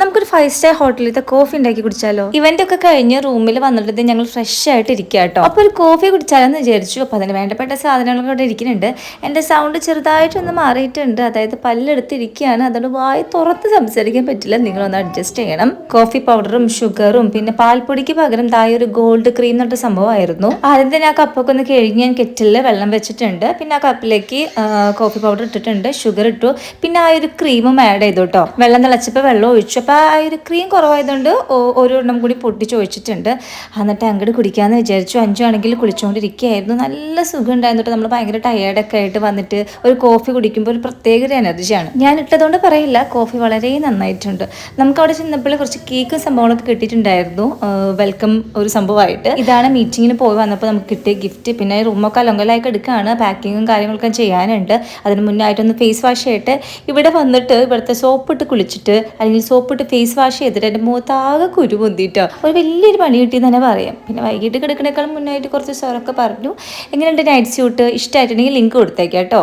നമുക്കൊരു 5 star ഹോട്ടലിലത്തെ coffee ഉണ്ടാക്കി കുടിച്ചാലോ? Event ഒക്കെ കഴിഞ്ഞ് റൂമിൽ വന്നിട്ട് ഞങ്ങൾ ഫ്രഷ് ആയിട്ട് ഇരിക്കുക കേട്ടോ. അപ്പോൾ ഒരു കോഫി കുടിച്ചാലെന്ന് വിചാരിച്ചു. അപ്പോൾ അതിന് വേണ്ടപ്പെട്ട സാധനങ്ങളൊക്കെ ഇവിടെ ഇരിക്കുന്നുണ്ട്. എൻ്റെ സൗണ്ട് ചെറുതായിട്ടൊന്ന് മാറിയിട്ടുണ്ട്. അതായത് പല്ലെടുത്തിരിക്കുകയാണ്. അതുകൊണ്ട് വായി തുറത്ത് സംസാരിക്കാൻ പറ്റില്ല. നിങ്ങളൊന്ന് അഡ്ജസ്റ്റ് ചെയ്യണം. കോഫി പൗഡറും ഷുഗറും പിന്നെ പാൽപ്പൊടിക്ക് പകരം ഒരു ഗോൾഡ് ക്രീം എന്നൊരു സംഭവമായിരുന്നു. ആദ്യം തന്നെ ആ കപ്പൊക്കെ ഒന്ന് കഴിഞ്ഞ് ഞാൻ കെറ്റിലിൽ വെള്ളം വെച്ചിട്ടുണ്ട്. പിന്നെ ആ കപ്പിലേക്ക് കോഫി പൗഡർ ഇട്ടിട്ടുണ്ട്, ഷുഗർ ഇട്ടു, പിന്നെ ആ ഒരു ക്രീമും ആഡ് ചെയ്തു കേട്ടോ. വെള്ളം തിളച്ചപ്പോൾ വെള്ളം ഒഴിച്ചു. അപ്പോൾ ആ ഒരു ക്രീം കുറവായതുകൊണ്ട് ഒരെണ്ണം കൂടി പൊട്ടിച്ച് ഒഴിച്ചിട്ടുണ്ട്. എന്നിട്ട് അങ്ങോട്ട് കുടിക്കാമെന്ന് വിചാരിച്ചു. 5 ആണെങ്കിൽ കുളിച്ചുകൊണ്ടിരിക്കുകയായിരുന്നു. നല്ല സുഖം ഉണ്ടായിരുന്നു. നമ്മൾ ഭയങ്കര ടയേർഡൊക്കെ ആയിട്ട് വന്നിട്ട് ഒരു കോഫി കുടിക്കുമ്പോൾ ഒരു പ്രത്യേക ഒരു എനർജിയാണ്. ഞാൻ ഇട്ടതുകൊണ്ട് പറയില്ല, കോഫി വളരെ നന്നായിട്ടുണ്ട്. നമുക്ക് അവിടെ ചെന്നപ്പോൾ കുറച്ച് കേക്കും സംഭവങ്ങളൊക്കെ കിട്ടിയിട്ടുണ്ടായിരുന്നു, വെൽക്കം ഒരു സംഭവമായിട്ട്. ഇതാണ് മീറ്റിങ്ങിന് പോയി വന്നപ്പോൾ നമുക്ക് കിട്ടിയ ഗിഫ്റ്റ്. പിന്നെ റൂമൊക്കെ അലങ്കലായിട്ട് എടുക്കുകയാണ്. പാക്കിങ്ങും കാര്യങ്ങളൊക്കെ ചെയ്യാനുണ്ട്. അതിന് മുന്നായിട്ടൊന്ന് ഫേസ് വാഷ് ചെയ്തിട്ട് ഇവിടെ വന്നിട്ട് ഇവിടുത്തെ സോപ്പിട്ട് കുളിച്ചിട്ട് അല്ലെങ്കിൽ സോപ്പിട്ട് ഫേസ് വാഷ് ചെയ്തിട്ട് എൻ്റെ മുഖത്താകെ കുരു പൊന്തിട്ടോ. ഒരു വലിയൊരു പണി കിട്ടിയെന്ന് തന്നെ പറയാം. പിന്നെ വൈകിട്ട് കിടക്കണേക്കാളും മുന്നായിട്ട് കുറച്ച് സാറൊക്കെ പറഞ്ഞു. എങ്ങനെയുണ്ട് നൈറ്റ് സ്യൂട്ട്? ഇഷ്ടമായിട്ടുണ്ടെങ്കിൽ ലിങ്ക് കൊടുത്തേക്കാം കേട്ടോ.